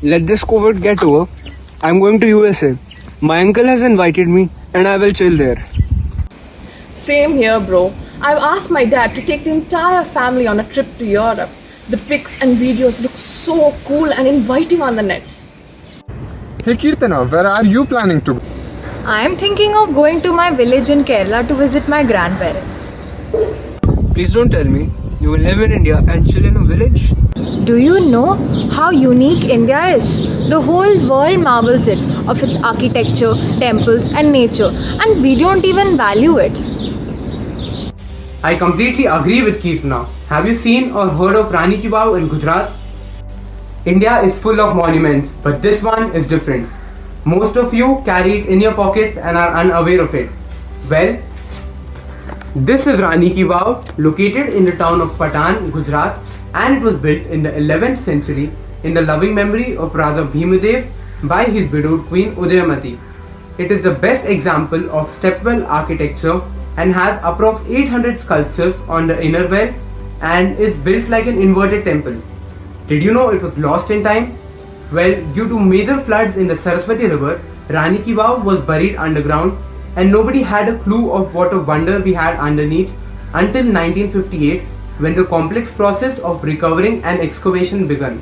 let this COVID get over. I'm going to USA. My uncle has invited me and I will chill there. Same here, bro. I've asked my dad to take the entire family on a trip to Europe. The pics and videos look so cool and inviting on the net. Hey Kirtana, where are you planning to go? I'm thinking of going to my village in Kerala to visit my grandparents. Please don't tell me you will live in India and chill in a village. Do you know how unique India is? The whole world marvels it of its architecture, temples and nature, and we don't even value it. I completely agree with Kirtana. Have you seen or heard of Rani Ki Vav in Gujarat? India is full of monuments, but this one is different. Most of you carry it in your pockets and are unaware of it. Well, this is Rani Ki Vav, located in the town of Patan, Gujarat, and it was built in the 11th century in the loving memory of Raja Bhimadev by his widowed queen Udayamati. It is the best example of stepwell architecture and has approx 800 sculptures on the inner well and is built like an inverted temple. Did you know it was lost in time? Well, due to major floods in the Saraswati river, Rani Ki Vav was buried underground and nobody had a clue of what a wonder we had underneath until 1958 when the complex process of recovering and excavation began.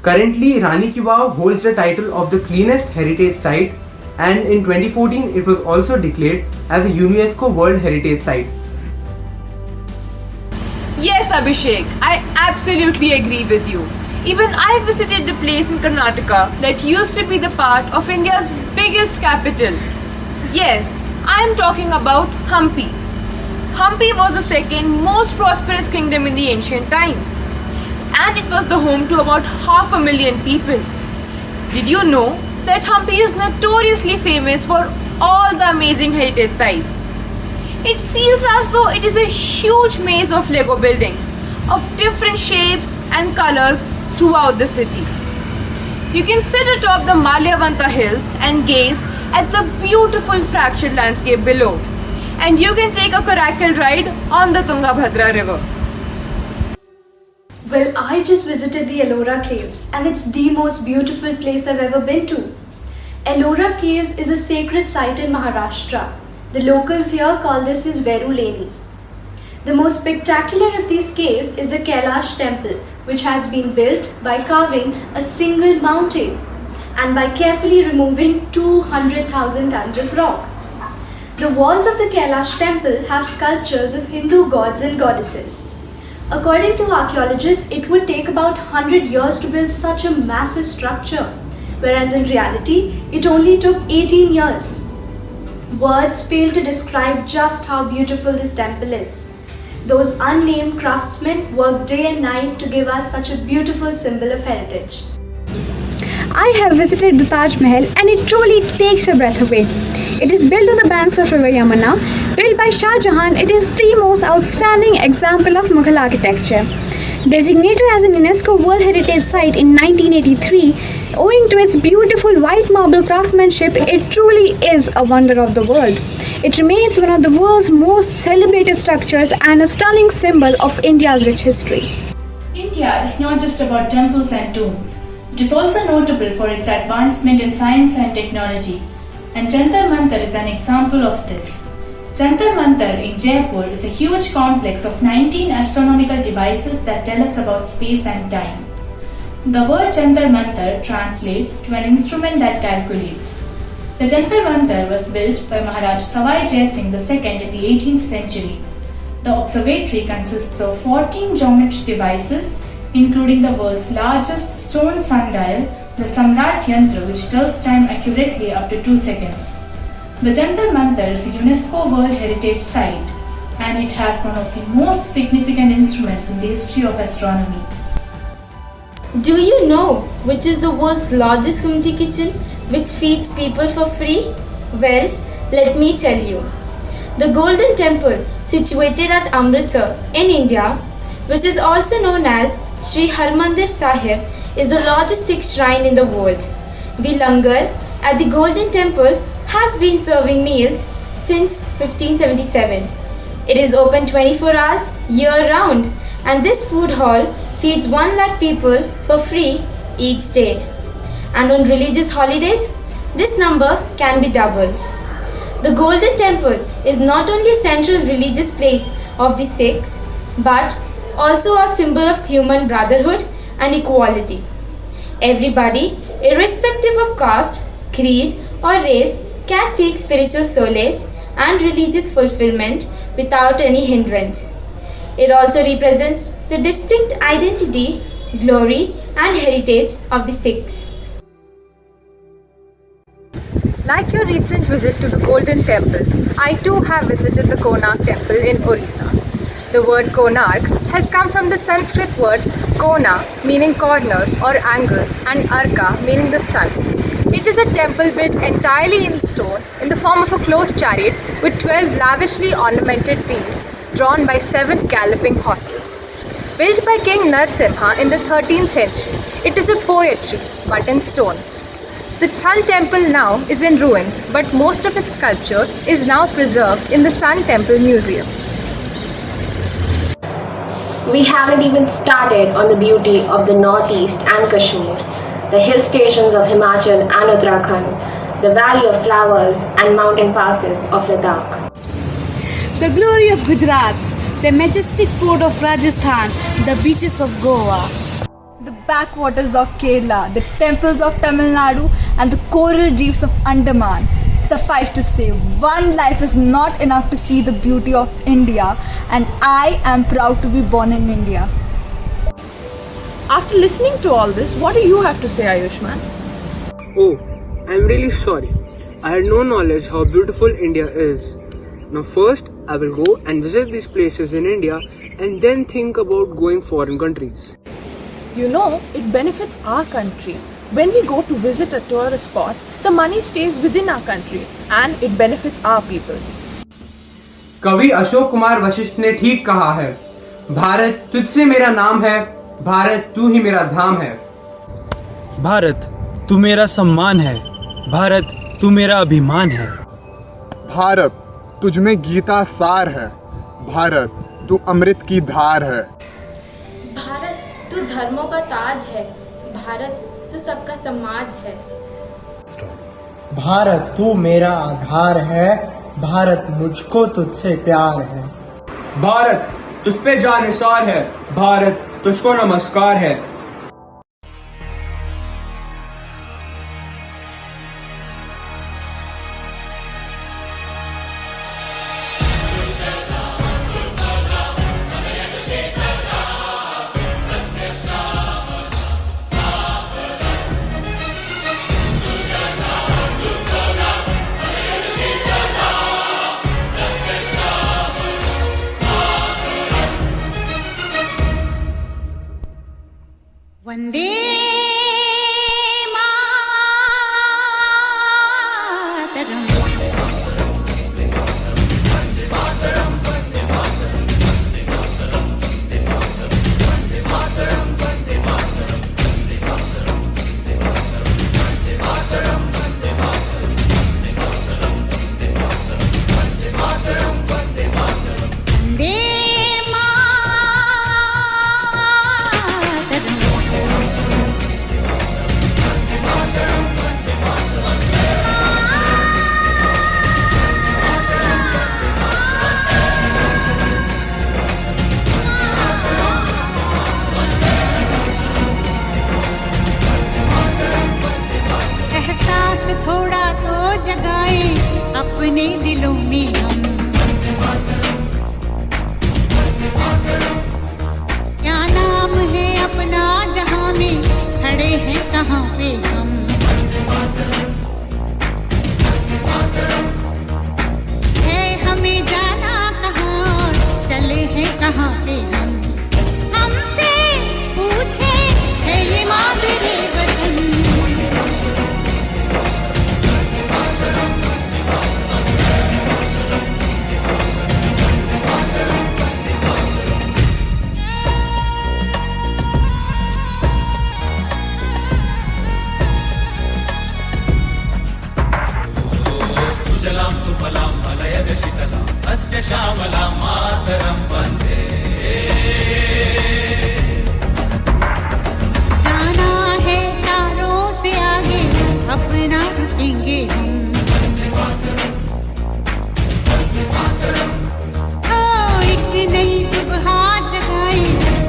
Currently, Rani Ki Vav holds the title of the cleanest heritage site, and in 2014 it was also declared as a UNESCO World Heritage Site. Yes, Abhishek, I absolutely agree with you. Even I visited the place in Karnataka that used to be the part of India's biggest capital. Yes, I am talking about Hampi. Hampi was the second most prosperous kingdom in the ancient times, and it was the home to about 500,000 people. Did you know that Hampi is notoriously famous for all the amazing heritage sites? It feels as though it is a huge maze of Lego buildings of different shapes and colors throughout the city. You can sit atop the Malyavanta hills and gaze at the beautiful fractured landscape below. And you can take a coracle ride on the Tungabhadra river. Well, I just visited the Ellora Caves and it's the most beautiful place I've ever been to. Ellora Caves is a sacred site in Maharashtra. The locals here call this as Veruleni. The most spectacular of these caves is the Kailash temple, which has been built by carving a single mountain and by carefully removing 200,000 tons of rock. The walls of the Kailash temple have sculptures of Hindu gods and goddesses. According to archaeologists, it would take about 100 years to build such a massive structure, whereas in reality, it only took 18 years. Words fail to describe just how beautiful this temple is. Those unnamed craftsmen work day and night to give us such a beautiful symbol of heritage. I have visited the Taj Mahal and it truly takes your breath away. It is built on the banks of River Yamuna. Built by Shah Jahan, it is the most outstanding example of Mughal architecture. Designated as an UNESCO World Heritage Site in 1983, owing to its beautiful white marble craftsmanship, it truly is a wonder of the world. It remains one of the world's most celebrated structures and a stunning symbol of India's rich history. India is not just about temples and tombs. It is also notable for its advancement in science and technology, and Jantar Mantar is an example of this. Jantar Mantar in Jaipur is a huge complex of 19 astronomical devices that tell us about space and time. The word Jantar Mantar translates to an instrument that calculates. The Jantar Mantar was built by Maharaj Savai Jai Singh II in the 18th century. The observatory consists of 14 geometric devices, including the world's largest stone sundial, the Samrat Yantra, which tells time accurately up to 2 seconds. The Jantar Mantar is a UNESCO World Heritage Site, and it has one of the most significant instruments in the history of astronomy. Do you know which is the world's largest community kitchen which feeds people for free? Well, let me tell you. The Golden Temple, situated at Amritsar in India, which is also known as Sri Harmandir Sahib, is the largest Sikh shrine in the world. The langar at the Golden Temple has been serving meals since 1577. It is open 24 hours year round, and this food hall feeds 1 lakh people for free each day. And on religious holidays, this number can be double. The Golden Temple is not only a central religious place of the Sikhs, but also a symbol of human brotherhood and equality. Everybody, irrespective of caste, creed, or race, can seek spiritual solace and religious fulfillment without any hindrance. It also represents the distinct identity, glory, and heritage of the Sikhs. Like your recent visit to the Golden Temple, I too have visited the Konark Temple in Orissa. The word Konark has come from the Sanskrit word Kona, meaning corner or angle, and Arka, meaning the sun. It is a temple built entirely in stone in the form of a closed chariot with 12 lavishly ornamented wheels drawn by 7 galloping horses. Built by King Narsimha in the 13th century, it is a poetry but in stone. The Sun Temple now is in ruins, but most of its sculpture is now preserved in the Sun Temple Museum. We haven't even started on the beauty of the Northeast and Kashmir, the hill stations of Himachal and Uttarakhand, the Valley of Flowers and mountain passes of Ladakh. The glory of Gujarat, the majestic fort of Rajasthan, the beaches of Goa. The backwaters of Kerala, the temples of Tamil Nadu, and the coral reefs of Andaman. Suffice to say, one life is not enough to see the beauty of India, and I am proud to be born in India. After listening to all this, what do you have to say, Ayushman? Oh, I'm really sorry. I had no knowledge how beautiful India is. Now first, I will go and visit these places in India and then think about going foreign countries. You know, it benefits our country. When we go to visit a tourist spot, the money stays within our country and it benefits our people. कवि अशोक कुमार वशिष्ठ ने ठीक कहा है, भारत तुझसे मेरा नाम है, भारत तू ही मेरा धाम है। भारत तू मेरा सम्मान है, भारत तू मेरा अभिमान है। भारत तुझ में गीता सार है, भारत तू अमृत की धार है। भारत तू धर्मों का ताज है, भारत तू सबका समाज है। भारत तू मेरा आधार है, भारत मुझको तुझसे प्यार है। भारत तुझ पे जान निसार है, भारत तुझको नमस्कार है। वंदे थोड़ा तो जगाए अपने दिलों में हम। क्या नाम है अपना जहां में, खड़े हैं कहाँ पे हम। है हमें जाना कहाँ, चले हैं कहाँ पे हम। हमसे पूछे है ये मादरे वतन। सुजलां सुफलां मलयज शीतलां सस्य श्यामलां मातरं वन्दे। जाना है अपना रुकेंगे हम। ओ एक नई सुबह जगाए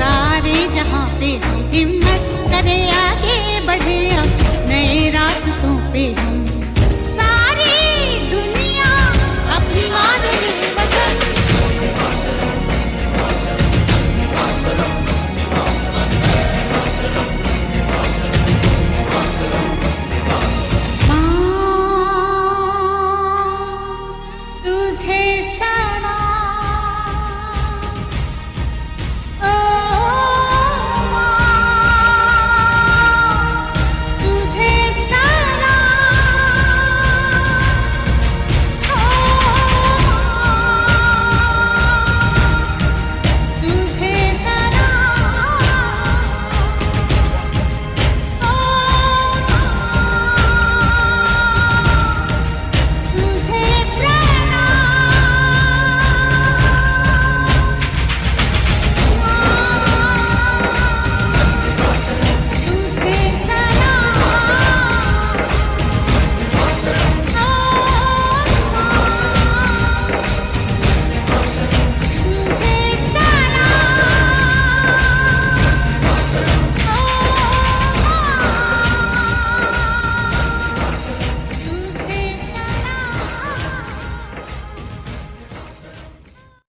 सारे जहां पे हम, हिम्मत करे आगे बढ़े अब नए रास्तों पे हम। सारी दुनिया अपनी मादर वतन, तुझे